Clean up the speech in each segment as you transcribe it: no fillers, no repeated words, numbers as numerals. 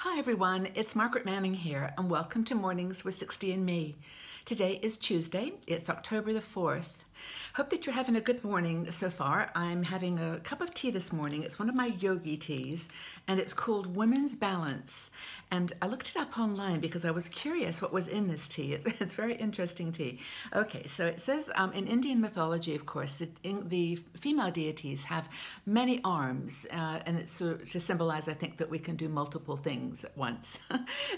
Hi everyone, it's Margaret Manning here and welcome to Mornings with 60 and Me. Today is Tuesday, it's October the 4th. Hope that you're having a good morning so far. I'm having a cup of tea this morning. It's one of my yogi teas and it's called Women's Balance. And I looked it up online because I was curious what was in this tea. It's very interesting tea. Okay, so it says in Indian mythology, of course, the female deities have many arms and it's to symbolize, I think, that we can do multiple things at once,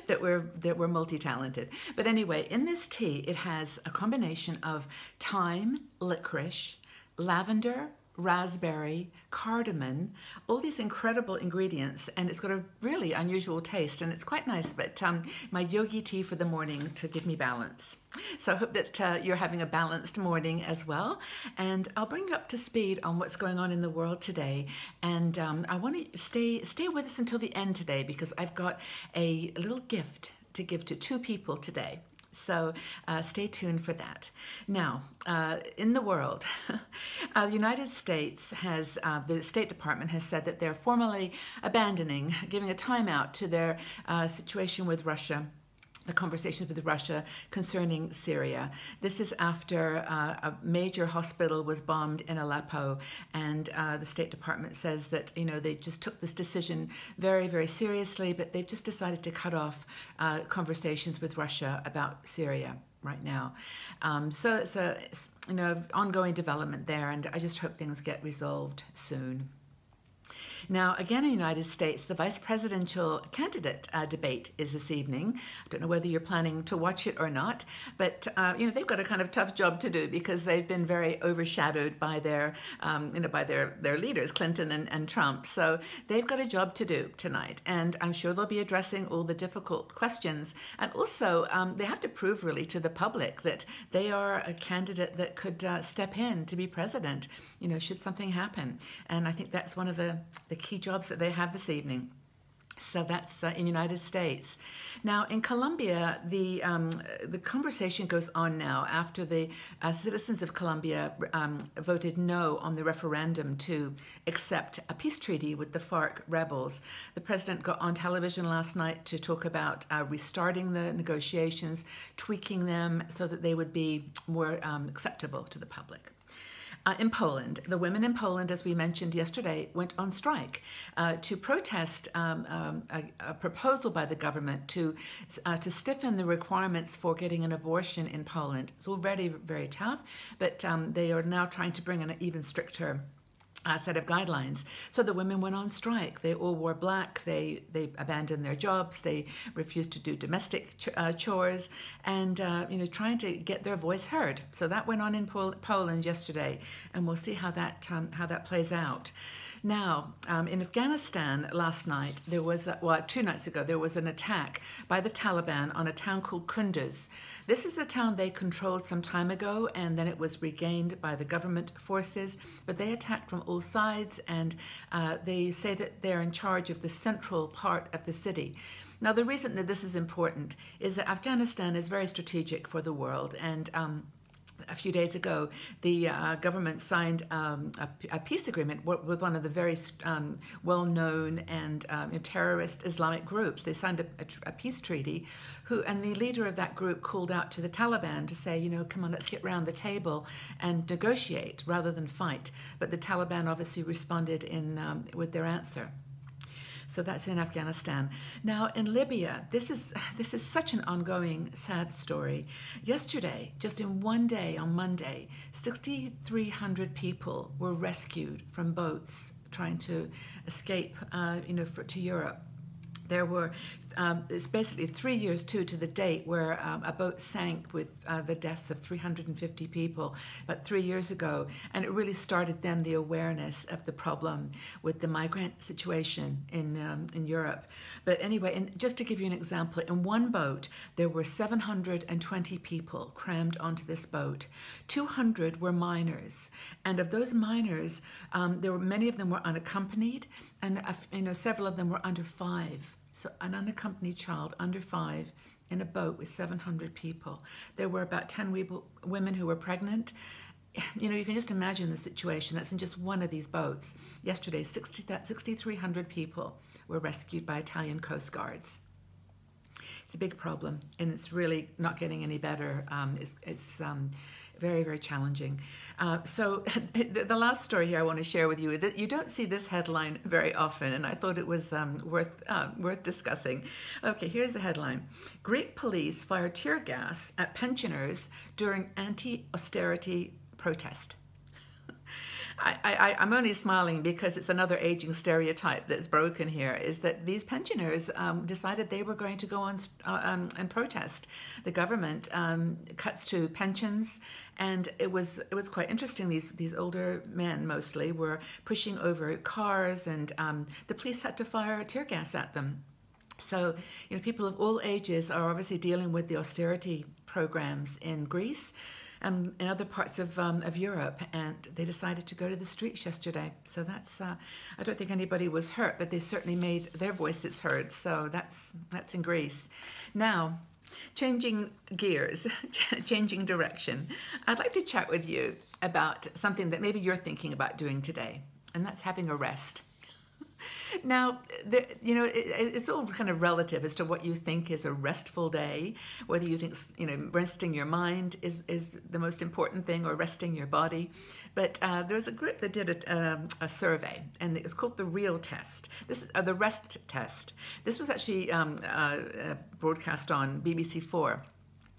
that we're multi-talented. But anyway, in this tea, it has a combination of thyme, licorice, lavender, raspberry, cardamom, all these incredible ingredients, and it's got a really unusual taste and it's quite nice, but my yogi tea for the morning to give me balance. So I hope that you're having a balanced morning as well, and I'll bring you up to speed on what's going on in the world today, and I want to stay with us until the end today because I've got a little gift to give to two people today. So stay tuned for that. Now, in the world, the United States has, the State Department has said that they're formally giving a timeout to their situation with Russia, the conversations with Russia concerning Syria. This is after a major hospital was bombed in Aleppo, and the State Department says that, you know, they just took this decision very, very seriously, but they've just decided to cut off conversations with Russia about Syria right now. So it's a ongoing development there, and I just hope things get resolved soon. Now, again in the United States, the vice presidential candidate debate is this evening. I don't know whether you're planning to watch it or not, but they've got a kind of tough job to do because they've been very overshadowed by their leaders, Clinton and Trump. So they've got a job to do tonight, and I'm sure they'll be addressing all the difficult questions. And also, they have to prove really to the public that they are a candidate that could step in to be president, should something happen. And I think that's one of the key jobs that they have this evening. So that's in the United States. Now in Colombia, the conversation goes on now after the citizens of Colombia voted no on the referendum to accept a peace treaty with the FARC rebels. The president got on television last night to talk about restarting the negotiations, tweaking them so that they would be more acceptable to the public. In Poland, the women in Poland, as we mentioned yesterday, went on strike to protest a proposal by the government to stiffen the requirements for getting an abortion in Poland. It's already very tough, but they are now trying to bring an even stricter set of guidelines. So the women went on strike. They all wore black. They abandoned their jobs. They refused to do domestic chores, and trying to get their voice heard. So that went on in Poland yesterday, and we'll see how that plays out. Now, in Afghanistan last night, there was, 2 nights ago, there was an attack by the Taliban on a town called Kunduz. This is a town they controlled some time ago, and then it was regained by the government forces, but they attacked from all sides, and they say that they're in charge of the central part of the city. Now, the reason that this is important is that Afghanistan is very strategic for the world, and a few days ago, the government signed a peace agreement with one of the very well-known and terrorist Islamic groups. They signed a peace treaty, and the leader of that group called out to the Taliban to say, come on, let's get round the table and negotiate rather than fight. But the Taliban obviously responded with their answer. So that's in Afghanistan. Now in Libya, this is such an ongoing sad story. Yesterday, just in one day, on Monday, 6,300 people were rescued from boats trying to escape, to Europe. There were, it's basically 3 years to the date where a boat sank with the deaths of 350 people about 3 years ago, and it really started then the awareness of the problem with the migrant situation in Europe. But anyway, and just to give you an example, in one boat there were 720 people crammed onto this boat. 200 were minors, and of those minors, many of them were unaccompanied, and several of them were under 5. So an unaccompanied child under 5 in a boat with 700 people. There were about 10 women who were pregnant. You can just imagine the situation. That's in just one of these boats. Yesterday, 6,300 people were rescued by Italian Coast Guards. It's a big problem, and it's really not getting any better. It's very, very challenging. So the last story here I want to share with you, that you don't see this headline very often, and I thought it was worth discussing. Okay, here's the headline. Greek police fire tear gas at pensioners during anti-austerity protest. I'm only smiling because it's another aging stereotype that's broken here, is that these pensioners decided they were going to go on and protest. The government cuts to pensions, and it was quite interesting. These older men mostly were pushing over cars, and the police had to fire tear gas at them. So, people of all ages are obviously dealing with the austerity programs in Greece and in other parts of Europe, and they decided to go to the streets yesterday. So that's, I don't think anybody was hurt, but they certainly made their voices heard. So that's in Greece. Now, changing gears, changing direction, I'd like to chat with you about something that maybe you're thinking about doing today, and that's having a rest. Now, it's all kind of relative as to what you think is a restful day, whether you think, resting your mind is the most important thing, or resting your body. But there was a group that did a survey, and it was called the REAL test. This is the REST test. This was actually broadcast on BBC4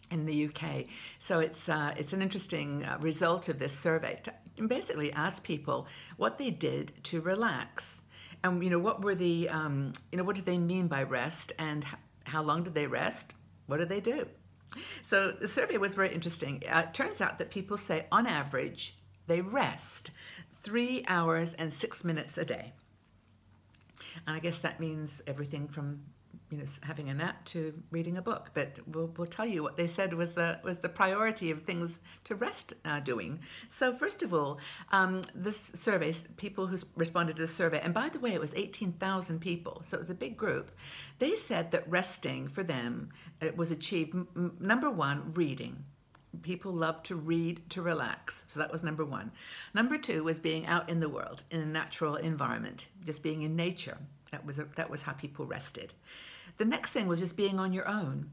in the UK. So it's an interesting result of this survey to basically ask people what they did to relax. And what were the what did they mean by rest, and how long did they rest? What did they do? So the survey was very interesting. It turns out that people say on average they rest 3 hours and 6 minutes a day. And I guess that means everything from having a nap to reading a book. But we'll tell you what they said was the priority of things to rest doing. So first of all, this survey, people who responded to the survey, and by the way, it was 18,000 people, so it was a big group. They said that resting for them was achieved, number one, reading. People love to read to relax, so that was number one. Number two was being out in the world, in a natural environment, just being in nature. That was how people rested. The next thing was just being on your own.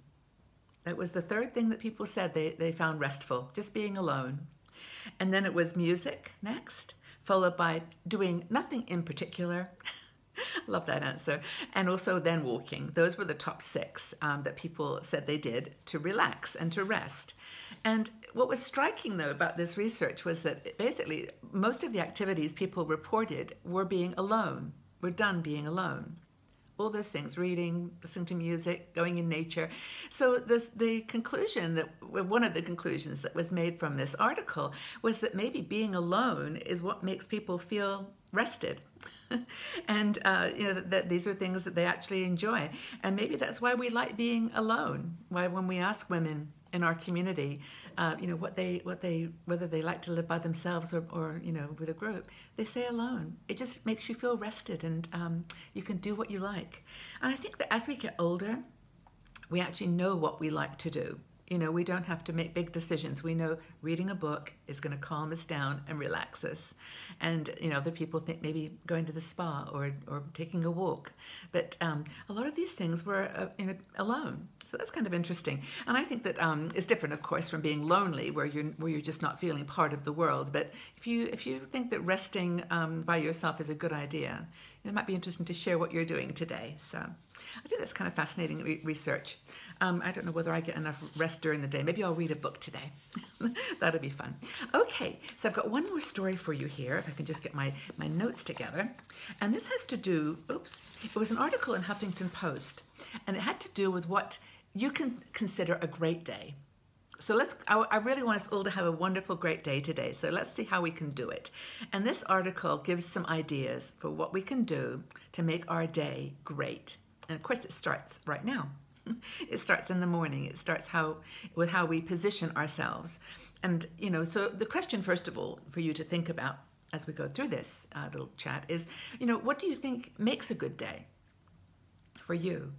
That was the third thing that people said they found restful, just being alone. And then it was music next, followed by doing nothing in particular. Love that answer. And also then walking. Those were the top 6 that people said they did to relax and to rest. And what was striking, though, about this research was that basically most of the activities people reported were being alone, were done being alone. All those things, reading, listening to music, going in nature. So the conclusion one of the conclusions that was made from this article was that maybe being alone is what makes people feel rested. And that these are things that they actually enjoy. And maybe that's why we like being alone. Why when we ask women in our community, whether they like to live by themselves or with a group, they say alone. It just makes you feel rested, and you can do what you like. And I think that as we get older, we actually know what we like to do. We don't have to make big decisions. We know reading a book is going to calm us down and relax us. And, other people think maybe going to the spa or taking a walk. But a lot of these things were alone. So that's kind of interesting. And I think that it's different, of course, from being lonely, where you're just not feeling part of the world. But if you think that resting by yourself is a good idea, it might be interesting to share what you're doing today. So I think that's kind of fascinating research. I don't know whether I get enough rest during the day. Maybe I'll read a book today. That'll be fun. Okay, so I've got one more story for you here, if I can just get my notes together. And this has to do, it was an article in Huffington Post, and it had to do with what you can consider a great day. So I really want us all to have a wonderful, great day today. So let's see how we can do it. And this article gives some ideas for what we can do to make our day great. And of course, it starts right now. It starts in the morning. It starts with how we position ourselves. And, so the question, first of all, for you to think about as we go through this little chat is, what do you think makes a good day for you?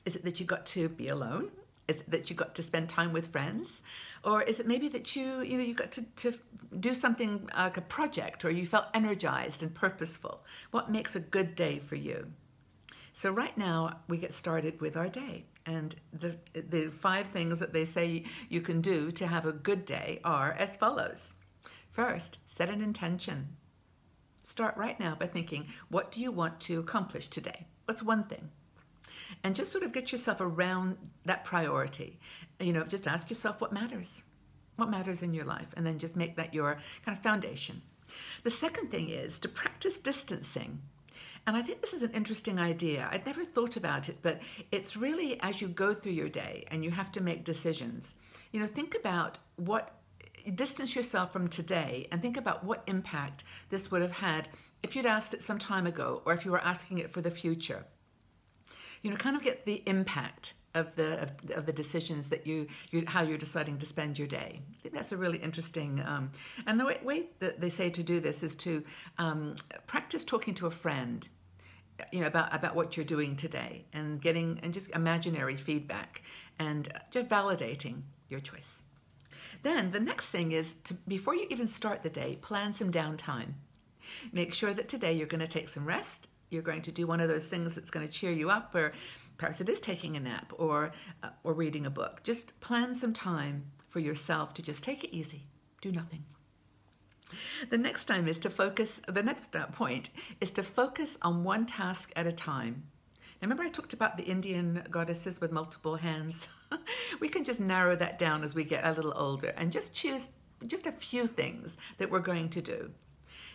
Is it that you got to be alone? Is it that you got to spend time with friends? Or is it maybe that you got to do something like a project, or you felt energized and purposeful? What makes a good day for you? So right now we get started with our day, and the 5 things that they say you can do to have a good day are as follows. First, set an intention. Start right now by thinking, what do you want to accomplish today? What's one thing? And just sort of get yourself around that priority. Just ask yourself what matters. What matters in your life? And then just make that your kind of foundation. The second thing is to practice distancing. And I think this is an interesting idea. I'd never thought about it, but it's really as you go through your day and you have to make decisions. Think about distance yourself from today and think about what impact this would have had if you'd asked it some time ago or if you were asking it for the future. Kind of get the impact of the decisions that how you're deciding to spend your day. I think that's a really interesting, and the way that they say to do this is to practice talking to a friend, about what you're doing today and just imaginary feedback and just validating your choice. Then the next thing is before you even start the day, plan some downtime. Make sure that today you're going to take some rest. You're going to do one of those things that's going to cheer you up, or perhaps it is taking a nap or reading a book. Just plan some time for yourself to just take it easy, do nothing. The next point is to focus on one task at a time. Now, remember I talked about the Indian goddesses with multiple hands? We can just narrow that down as we get a little older and just choose just a few things that we're going to do.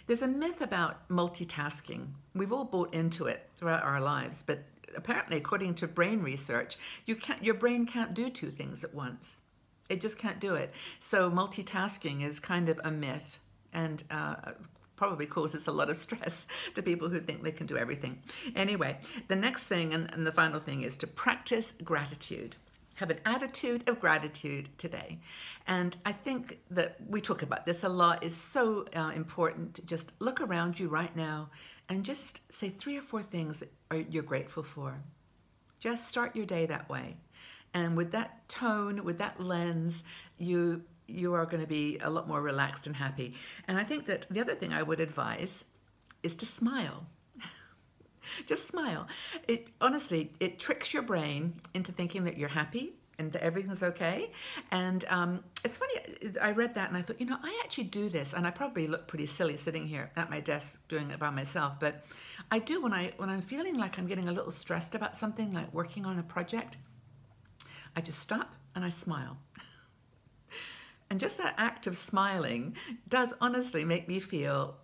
There's a myth about multitasking. We've all bought into it throughout our lives, but apparently, according to brain research, your brain can't do 2 things at once. It just can't do it. So multitasking is kind of a myth and probably causes a lot of stress to people who think they can do everything. Anyway, the next thing and the final thing is to practice gratitude. Have an attitude of gratitude today. And I think that we talk about this a lot. It's so important to just look around you right now and just say 3 or 4 things that you're grateful for. Just start your day that way. And with that tone, with that lens, you are going to be a lot more relaxed and happy. And I think that the other thing I would advise is to smile. Just smile. Honestly, it tricks your brain into thinking that you're happy and that everything's okay. And it's funny, I read that and I thought, I actually do this, and I probably look pretty silly sitting here at my desk doing it by myself, but I do when I'm feeling like I'm getting a little stressed about something, like working on a project, I just stop and I smile. And just that act of smiling does honestly make me feel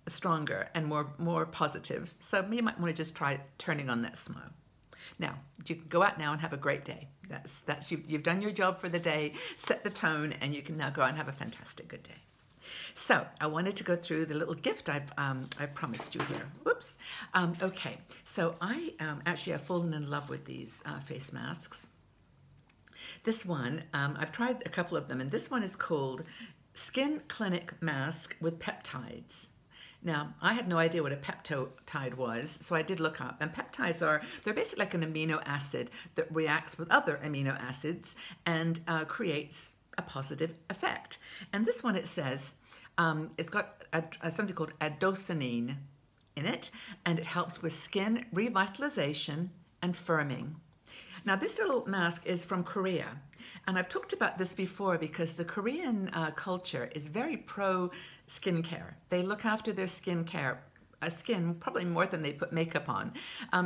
stronger and more positive. So you might want to just try turning on that smile. Now, you can go out now and have a great day. You've done your job for the day, set the tone, and you can now go out and have a fantastic good day. So I wanted to go through the little gift I've promised you here. Whoops. Okay, so I actually have fallen in love with these face masks. This one, I've tried a couple of them, and this one is called Skin Clinic Mask with Peptides. Now, I had no idea what a peptide was, so I did look up. And peptides they're basically like an amino acid that reacts with other amino acids and creates a positive effect. And this one, it says, it's got something called adenosine in it, and it helps with skin revitalization and firming. Now, this little mask is from Korea, and I've talked about this before because the Korean culture is very pro skincare. They look after their skin probably more than they put makeup on.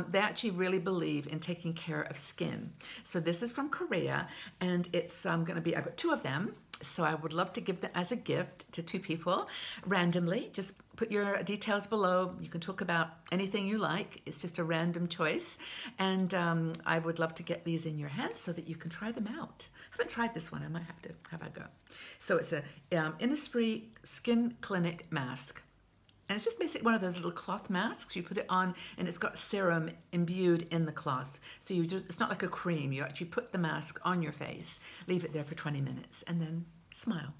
They actually really believe in taking care of skin. So this is from Korea, and it's I've got 2 of them. So I would love to give them as a gift to 2 people randomly. Just put your details below. You can talk about anything you like. It's just a random choice. And I would love to get these in your hands so that you can try them out. I haven't tried this one. I might have to have a go. So it's a Innisfree Skin Clinic Mask. And it's just basically one of those little cloth masks. You put it on and it's got serum imbued in the cloth. So it's not like a cream. You actually put the mask on your face, leave it there for 20 minutes, and then smile.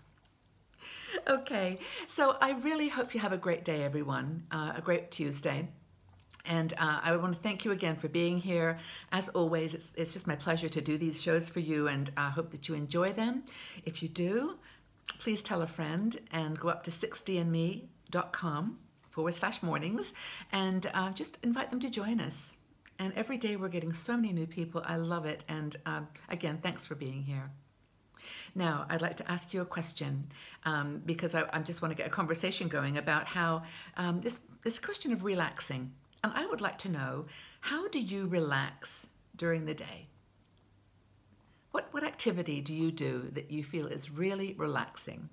Okay, so I really hope you have a great day, everyone, a great Tuesday. And I want to thank you again for being here. As always, it's just my pleasure to do these shows for you, and I hope that you enjoy them. If you do, please tell a friend and go up to 60andme.com/mornings and just invite them to join us. And every day we're getting so many new people. I love it. And again, thanks for being here. Now, I'd like to ask you a question because I just want to get a conversation going about how this question of relaxing. And I would like to know, how do you relax during the day? What activity do you do that you feel is really relaxing?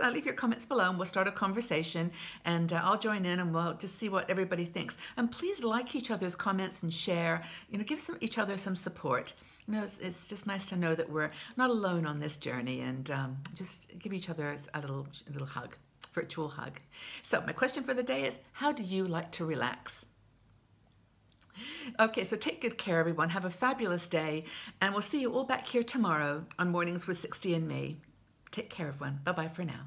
Leave your comments below and we'll start a conversation, and I'll join in and we'll just see what everybody thinks. And please like each other's comments and share, give each other some support. It's just nice to know that we're not alone on this journey, and just give each other a little hug, virtual hug. So my question for the day is, how do you like to relax? Okay, so take good care, everyone. Have a fabulous day, and we'll see you all back here tomorrow on Mornings with 60 and Me. Take care, everyone. Bye-bye for now.